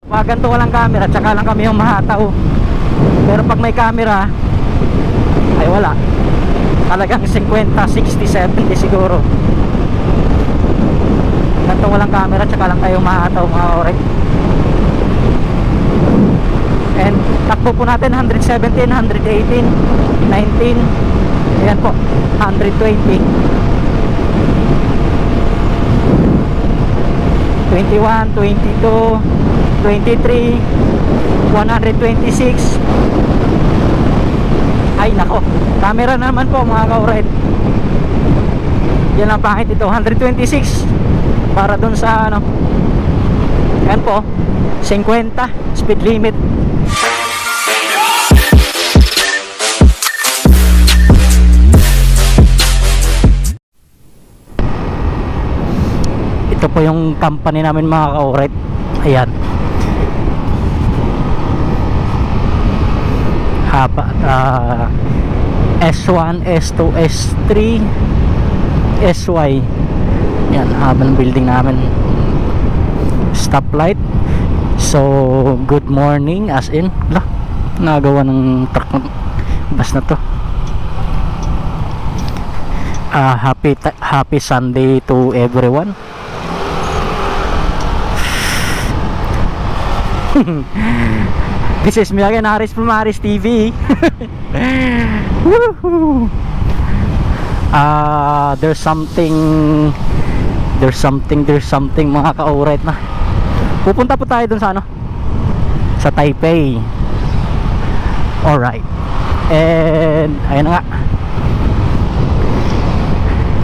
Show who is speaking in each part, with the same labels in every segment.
Speaker 1: Pag ganito walang camera, tsaka lang kami yung mahataw. Pero pag may camera, ay wala. Talagang 50, 60, 70 siguro. Ganito walang camera, tsaka lang kayo mahataw mga orek. And takbo po natin 117, 118, 19. Ayan po, 120, 21, 22, 23, 126. Ay nako, camera naman po mga ka-orek. Yan ang pangit ito, 126 para dun sa ano. Yan po, 50 speed limit. Ito po yung company namin mga ka-orek. Ayan. S1, S2, S3, SY. Yan, haba ng building namin. Stoplight. So, good morning as in. Lah, nagawa ng truck ng bus na to. Happy Sunday to everyone. This is me again, Aris from Aris TV. There's something mga ka-orek na. Pupunta po tayo dun sa ano, sa Taipei. Alright. And ayun na nga.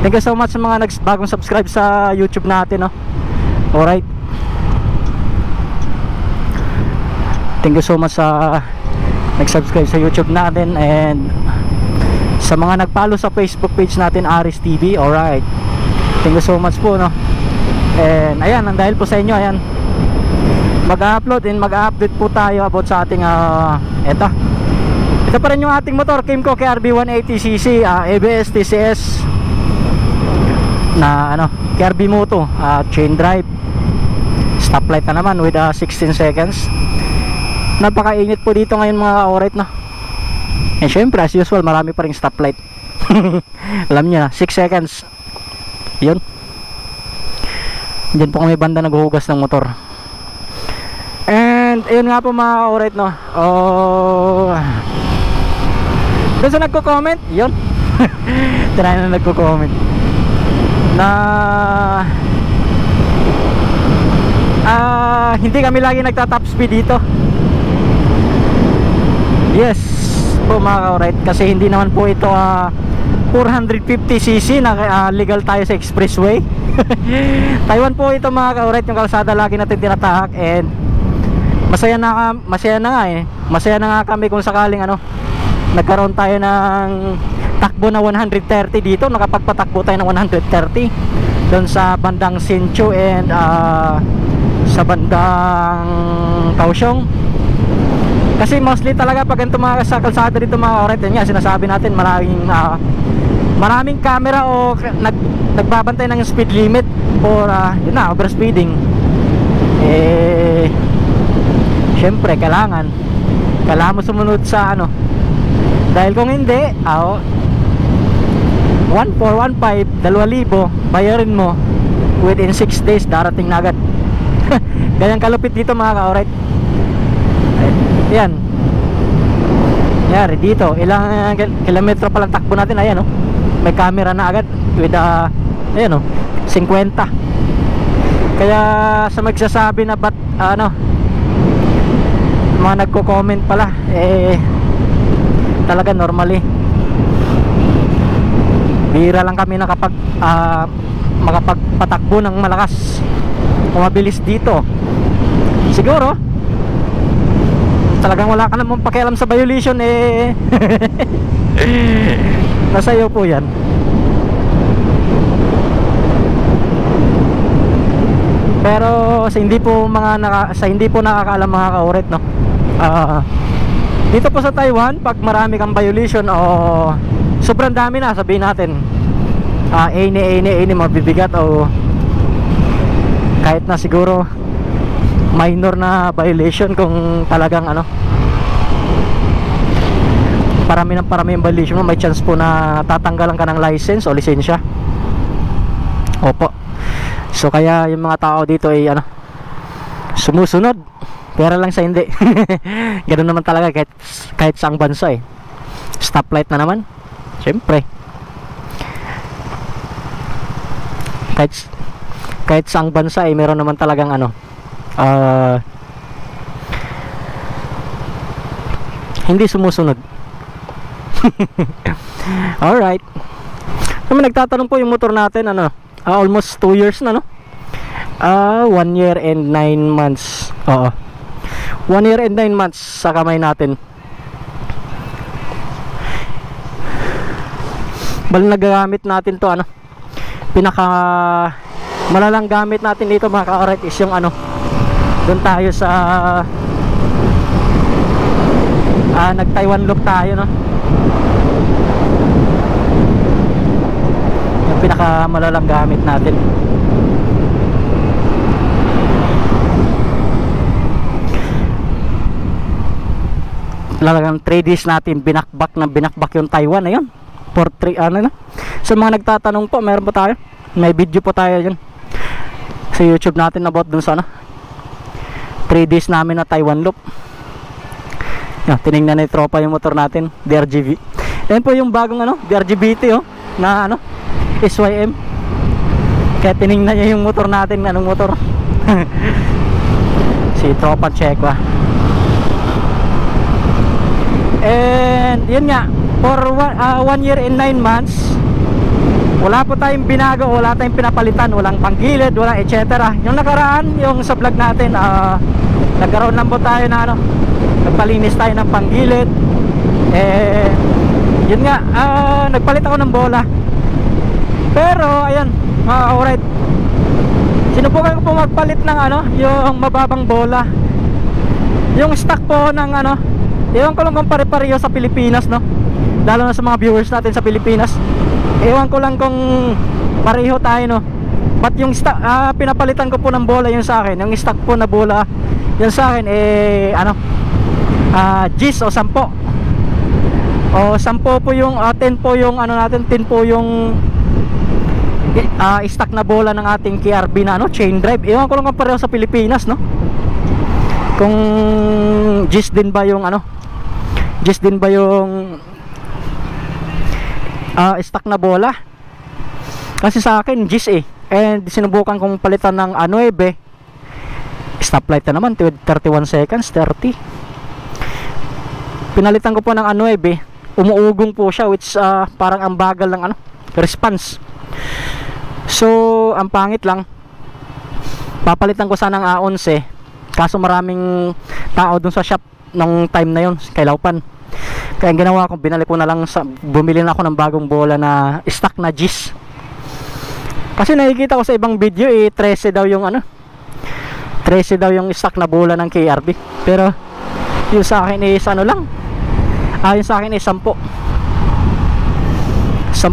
Speaker 1: Thank you so much sa mga bagong subscribe sa YouTube natin, no? Alright. Thank you so much sa nag-subscribe sa YouTube natin, and sa mga nag-follow sa Facebook page natin, Aris TV. Alright, thank you so much po, no? And ayan, dahil po sa inyo, ayan, mag-upload and mag-update po tayo about sa ating ito pa rin yung ating motor, Kymco KRB 180cc, ABS TCS na ano, KRB Moto, chain drive, stoplight na naman with 16 seconds. Napakainit po dito ngayon mga ka-orek, no? And syempre as usual, marami pa ring stoplight. Alam nyo na, 6 seconds. Yun. Diyan po kami banda naghuhugas ng motor. And ayun nga po mga ka-orek, no? Doon sa nagko-comment, yun. Try na nagko-comment na hindi kami lagi nagta-top speed dito. Yes po mga ka-orek, kasi hindi naman po ito 450cc na legal tayo sa expressway. Taiwan po ito mga ka-orek, yung kalsada lagi natin tinatahak. And masaya na nga kami kung sakaling ano, nagkaroon tayo ng takbo na 130 dito, nakapagpatakbo tayo ng 130 doon sa bandang Sinchu and sa bandang Kaohsiung. Kasi mostly talaga pag ganito mga sa kalsada dito mga ka-orek, yun nga sinasabi natin, maraming camera o nagbabantay ng speed limit or yun na, overspeeding. Syempre kailangan mo sumunod sa ano, dahil kung hindi 1,415, 2,000 bayarin mo within 6 days, darating na agad. Ganyan kalupit dito mga ka-orek. Yan. Yari dito, ilang kilometro pa lang takbo natin, ayan oh. May camera na agad with ayan oh, 50. Kaya sa magsasabi na mga nagko-comment pala, talaga normally bihira lang kami makapagpatakbo ng malakas o mabilis dito. Siguro talagang wala ka namang pakialam sa violation, nasa iyo po yan. Pero sa hindi po nakakaalam mga ka-orek, no, dito po sa Taiwan, pag marami kang violation o sobrang dami na, sabihin natin mabibigat, o kahit na siguro minor na violation. Kung talagang ano, parami ng violation mo, may chance po na tatanggalan ka ng license o lisensya. Opo. So kaya yung mga tao dito ay ano, sumusunod, pero lang sa hindi. Ganun naman talaga kahit saang bansa eh. Stoplight na naman, syempre. Kahit saang bansa eh, meron naman talagang ano, hindi sumusunod. Alright. So, nagtatanong po yung motor natin, ano, almost 2 years na, no? 1 year and 9 months. Oo. 1 year and 9 months sa kamay natin. Bali nagagamit natin to, ano, pinaka malalang gamit natin dito mga ka-alright is yung ano, doon tayo sa nag Taiwan loop tayo, no? Yung pinaka malalang gamit natin. Talagang 3 days natin binakbak yung Taiwan na yun. For 3 ano na. Sa mga nagtatanong po, meron po tayo, may video po tayo yun sa YouTube natin about dun sa ano, 3 days namin na Taiwan loop. Yan, tinignan na yung tropa yung motor natin, DRGV. Yan po yung bagong ano, DRGBT, oh, na ano, SYM. Kaya tinignan niya yung motor natin, anong motor. Si tropa Checo. And yun nga, for 1 year and 9 months, wala po tayong binago, wala tayong pinapalitan, walang panggilid, walang etc. Yung nakaraan, yung sa vlog natin, nagkaroon lang po tayo na ano, nagpalinis tayo ng panggilid. Eh, yun nga, nagpalit ako ng bola. Pero, ayan, alright, sinubukan ko po magpalit ng ano, yung mababang bola. Yung stock po ng ano, ewan ko lang kung pare-pareho sa Pilipinas, no? Lalo na sa mga viewers natin sa Pilipinas. Ewan ko lang kung pareho tayo, no? But yung stock, pinapalitan ko po ng bola yung sa akin. Yung stock po na bola, yung sa akin, eh, ano, Gis o 10. O 10 po yung, 10 po yung, ano natin, 10 po yung stock na bola ng ating KRB na, ano, chain drive. Ewan ko lang kung pareho sa Pilipinas, no? Kung Gis din ba yung, ano, Gis din ba yung stock na bola? Kasi sa akin Gis eh. And sinubukan kong palitan ng 9. Stoplight na naman 31 seconds, 30. Pinalitan ko po ng 9. Umuugong po siya, which parang ang bagal ng ano, response. So ang pangit lang. Papalitan ko sana ng A11, kaso maraming tao dun sa shop nung time na yun, kay Laupan. Kaya ang ginawa ko, binalik ko na lang bumili na ako ng bagong bola na stock na Gis. Kasi nakikita ko sa ibang video 13 daw yung ano, 13 daw yung stock na bola ng KRB. Pero yung sa akin is ano lang, yung sa akin is 10. 10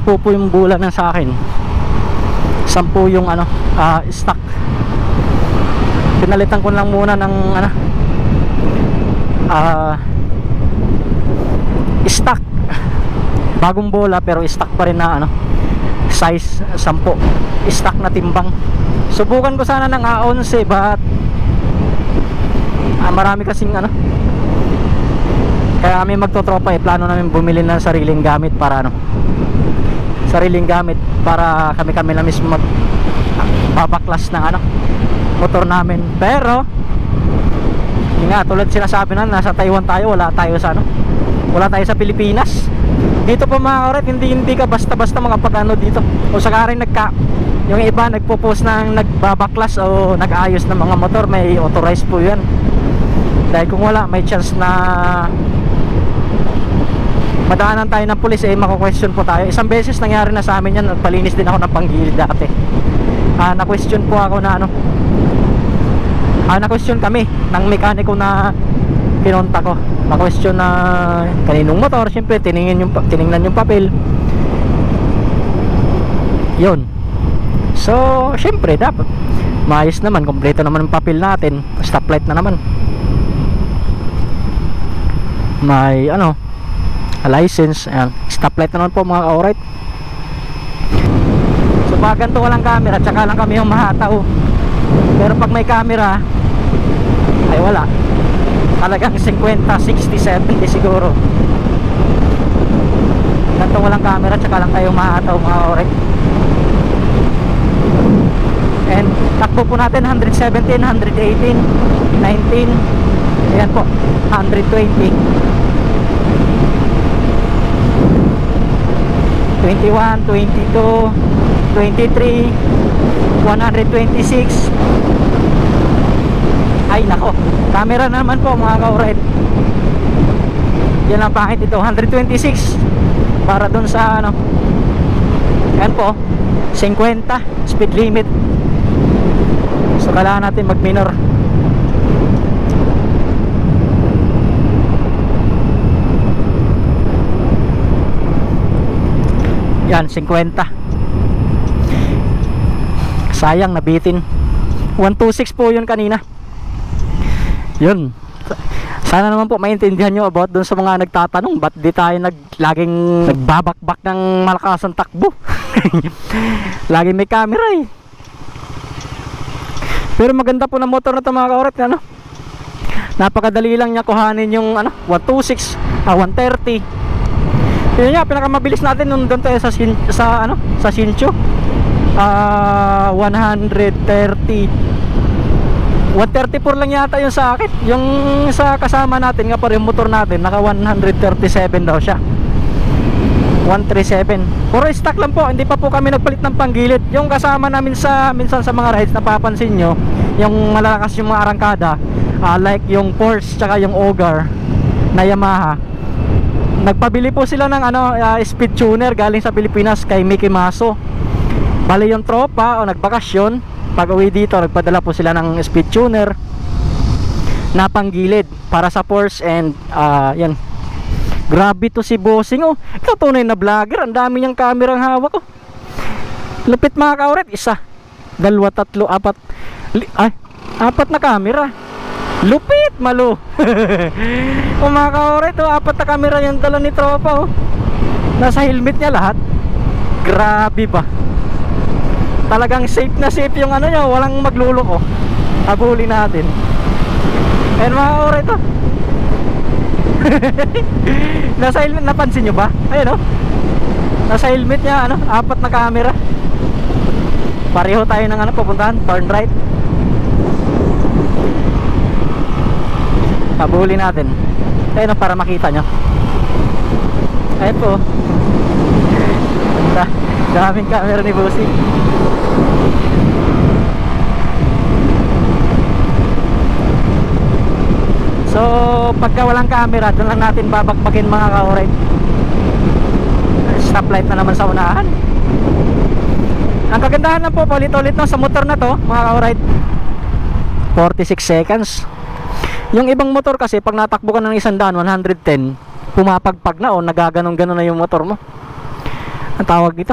Speaker 1: po yung bola na sa akin. 10 yung ano, stock. Pinalitan ko lang muna ng ano, stock bagong bola, pero stock pa rin na ano, size 10, stock na timbang. Subukan ko sana ng A11, but marami kasing ano, kaya kami magtotropa plano namin bumili ng sariling gamit para ano, sariling gamit para kami na mismo babaklas ng ano, motor namin. Pero yun nga, tulad sinasabi na, nasa Taiwan tayo, wala tayo sa ano, wala tayo sa Pilipinas. Dito po mga oret, hindi ka basta-basta makapag-ano dito. O sakaring yung iba nagpo-post ng nagbabaklas o nag-ayos ng mga motor, may authorized po yan. Dahil kung wala, may chance na madaanan tayo ng pulis, mako-question po tayo. Isang beses nangyari na sa amin yan, nagpalinis din ako ng panggilid dati. Na-question po ako na ano, na-question kami ng mekaniko na pinunta ko. Na-question na kaninong motor. Siyempre tiningnan yung papel. Yun, So syempre dapat maayos naman, kompleto naman ang papel natin. Stoplight na naman, may ano, license. Ayan, stoplight na naman po mga ka-alright. So pag ganito walang camera, tsaka lang kami yung mahataw. Pero pag may camera ay wala, talagang 50, 60, 70 siguro. Ganito walang camera, tsaka lang kayo mahataw mga ka-alright. And takbo po natin 117, 118, 19, ayan po, 120, 21, 22, 23, 126. Ay nako, camera naman po mga ka-alright. Yan ang pangit ito, 126 para dun sa ano, yan po, 50 speed limit. So kailangan natin mag minor. Yan, 50. Sayang, nabitin. 126 po yun kanina. Yun. Sana naman po maintindihan nyo about dun sa mga nagtatanong ba't di tayo laging nagbabakbak ng malakasang takbo. Lagi may camera eh. Pero maganda po na motor na ito mga ka-alright, ano? Napakadali lang niya kuhanin yung ano, 126, 130. Yun nga, pinakamabilis natin nung doon tayo sa ano, sa Sincho. 130. 134 lang yata yung sa akin. Yung sa kasama natin nga pa rin motor natin, naka 137 daw siya. 137. Puro stock lang po, hindi pa po kami nagpalit ng panggilid. Yung kasama namin minsan sa mga rides, napapansin nyo, yung malalakas yung mga arangkada, like yung Porsche tsaka yung Ogar na Yamaha, nagpabili po sila ng ano, speed tuner galing sa Pilipinas kay Mickey Maso. Bali yung tropa o nagbakasyon, pag uwi dito nagpadala po sila ng speed tuner na panggilid para sa Porsche. And yan, grabe to si bossing. Oh, ito tunay na vlogger. Ang dami niyang camera ang hawak. Oh, lupit mga ka-alright. Isa, dalawa, tatlo, apat, apat na camera. Lupit, malo. Oh mga ka-alright, oh, apat na camera yung dala ni tropa. Oh, nasa helmet niya lahat. Grabe ba? Talagang safe na safe yung ano niya. Walang magluloko. Habulin natin. Ayan mga ka-alright, oh. Nasa helmet, napansin nyo ba? Ayun, oh, nasa helmet niya ano, apat na camera. Pareho tayo ng ano, pupuntahan, turn right. Habulin natin. Ayun, oh, para makita nyo. Ayun po, daming camera ni Bossy. So pagka walang camera, doon lang natin babakbakin mga ka-alright. Stoplight na naman sa unahan. Ang kagandahan lang po, paulit-ulit no, sa motor na to mga ka-alright, 46 seconds. Yung ibang motor kasi pag natakbo ka ng 100, 110, pumapagpag na o nagaganong-ganon na yung motor mo. Ang tawag dito,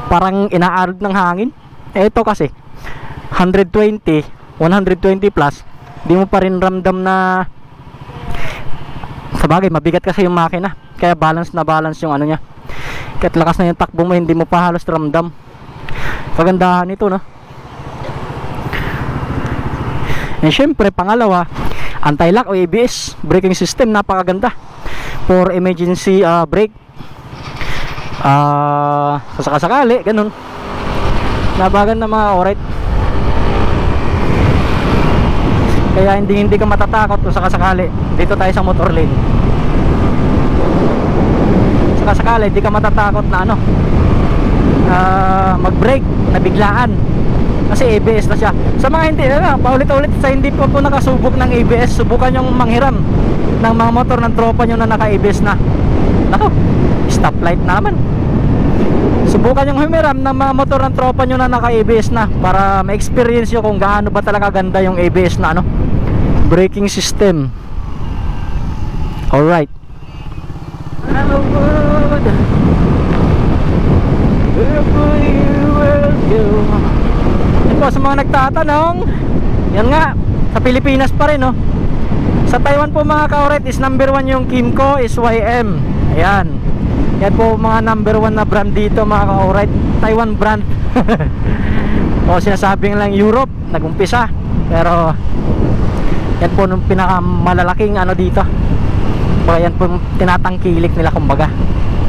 Speaker 1: parang inaarod ng hangin. Ito kasi 120, 120 plus, di mo pa rin ramdam na, sabagay mabigat kasi yung makina, kaya balance na balance yung ano nya. Kahit lakas na yung takbo mo, hindi mo pa halos ramdam. Kagandahan ito, no? And syempre pangalawa, anti-lock o ABS braking system, napakaganda for emergency brake. Sasakasakali ganun, nabagan na mga alright. Kaya hindi ka matatakot kung sakasakali. Dito tayo sa motor lane. Sakasakali, hindi ka matatakot na ano, mag-brake na biglaan. Kasi ABS na siya. Sa mga hindi, paulit-ulit sa hindi pa po nakasubok ng ABS, subukan yung manghiram ng mga motor ng tropa nyo na naka-ABS na. Nako, stoplight naman. Subukan yung humiram ng mga motor ng tropa nyo na naka-ABS na, para ma-experience nyo kung gaano ba talaga ganda yung ABS na ano, braking system. Alright. I would, if you were you. Yan po sa mga nagtatanong, yan nga, sa Pilipinas pa rin, no? Sa Taiwan po mga ka-alright is number 1 yung Kimco SYM. Ayan. Yan po mga number 1 na brand dito mga ka-alright. Taiwan brand. O sinasabing lang Europe, nagumpisa. Pero yan po nung pinakamalalaking ano dito. O yan po tinatangkilik nila kumbaga.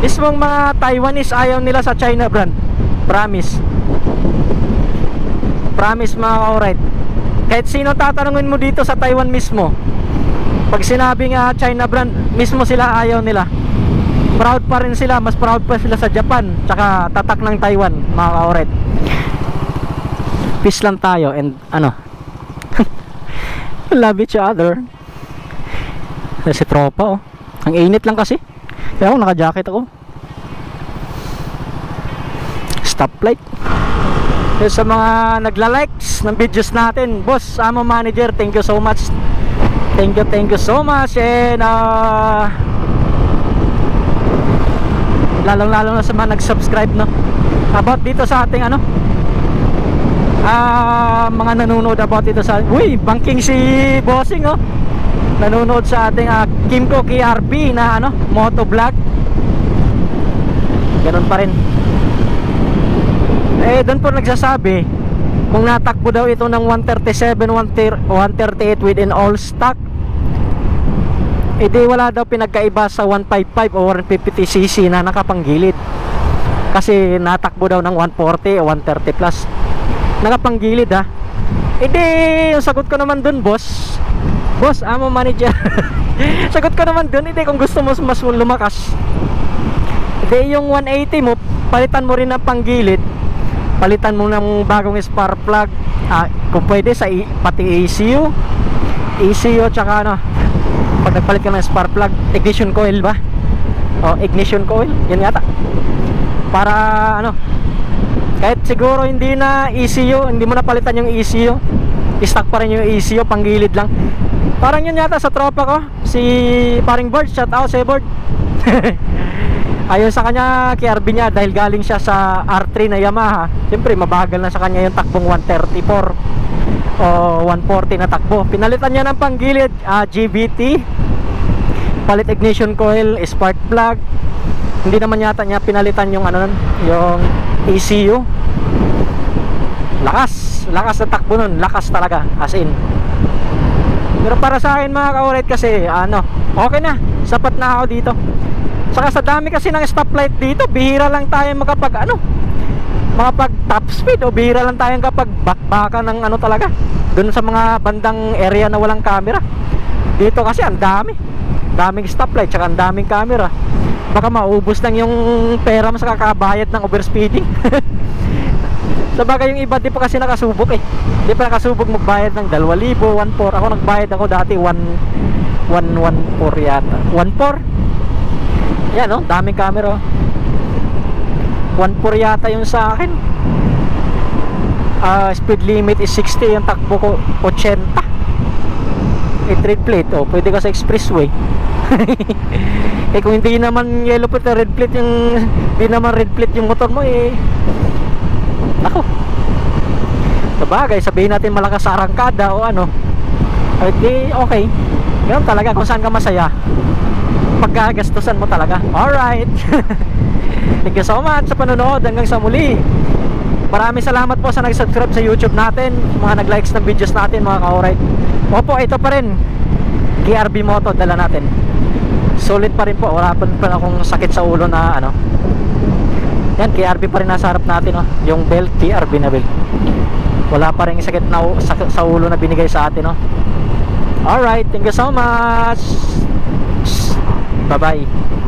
Speaker 1: Mismong mga Taiwanese ayaw nila sa China brand. Promise. Promise mga ka-alright. Kahit sino tatanungin mo dito sa Taiwan mismo, pag sinabing China brand, mismo sila ayaw nila. Proud pa rin sila, mas proud pa sila sa Japan tsaka tatak ng Taiwan mga ka-alright. Peace lang tayo and ano love each other. Si tropa, oh, ang init lang kasi, kaya ako naka-jacket ako. Stoplight. Sa mga nagla-likes ng videos natin, boss, Amo Manager, thank you so much. Thank you so much. And lalong-lalo na sa mga nag-subscribe, no, about dito sa ating ano, mga nanonood about dito sa, uy, banking si Bossing, oh, nanonood sa ating Kimco KRB na ano, motovlog. Ganun pa rin. Doon po nagsasabi kung natakbo daw ito ng 137, 138 within all stock, di wala daw pinagkaiba sa 155 o 150cc na nakapanggilid. Kasi natakbo daw ng 140 o 130 plus nakapanggilid, ha. Yung sagot ko naman dun, boss Amo Manager. Sagot ko naman dun, kung gusto mo mas lumakas, yung 180 mo, palitan mo rin ng panggilid, palitan mo ng bagong spark plug, kung pwede sa pati ECU tsaka ano, pag nagpalit ka ng spark plug, ignition coil ba? O ignition coil, yun yata. Para ano, kahit siguro hindi na ECU, hindi mo na palitan yung ECU, stock pa rin yung ECU, panggilid lang. Parang yun yata sa tropa ko, si paring Bird, shout out si Bird. Ayun sa kanya, KRB niya, dahil galing siya sa R3 na Yamaha, siyempre mabagal na sa kanya yung takbong 134 o 140 na takbo. Pinalitan niya ng panggilid, GBT, palit ignition coil, spark plug. Hindi naman yata niya pinalitan yung ano, yung ECU. Lakas na takbo nun, lakas talaga, as in. Pero para sa akin mga ka-alright, kasi ano, okay na, sapat na ako dito. Saka sa dami kasi ng stoplight dito, bihira lang tayo makapag top speed, o bihira lang tayo kapag bakbaka ng ano talaga, dun sa mga bandang area na walang camera. Dito kasi ang daming stoplight, tsaka ang daming camera. Baka maubos lang yung pera mo sa kakabayad ng overspeeding. Sabagay yung iba di pa kasi nakasubok, di pa nakasubok magbayad ng 2,000, 1,400. Ako nagbayad ako dati 1,400 yata, 1,400. Yan, no, daming camera. 1,400 yata yung sa akin. Speed limit is 60, yung takbo ko 80. Red plate, pwede ka sa expressway. Kung hindi naman yellow plate, red plate yung, hindi naman red plate yung motor mo, nako. Sabagay, sabihin natin malakas sa arangkada o ano, okay. Ganun talaga, kung saan ka masaya, pagkagastusan mo talaga. Alright. Thank you so much sa panonood. Hanggang sa muli. Maraming salamat po sa nag-subscribe sa YouTube natin, mga nag-likes ng videos natin mga ka-alright. Opo, ito pa rin KRB Moto dala natin. Solid pa rin po. Wala pa akong sakit sa ulo na ano. Yan, KRB pa rin nasa harap natin, oh. Yung belt, KRB na belt. Wala pa rin sakit na sa ulo na binigay sa atin, oh. Alright, thank you so much. Bye bye.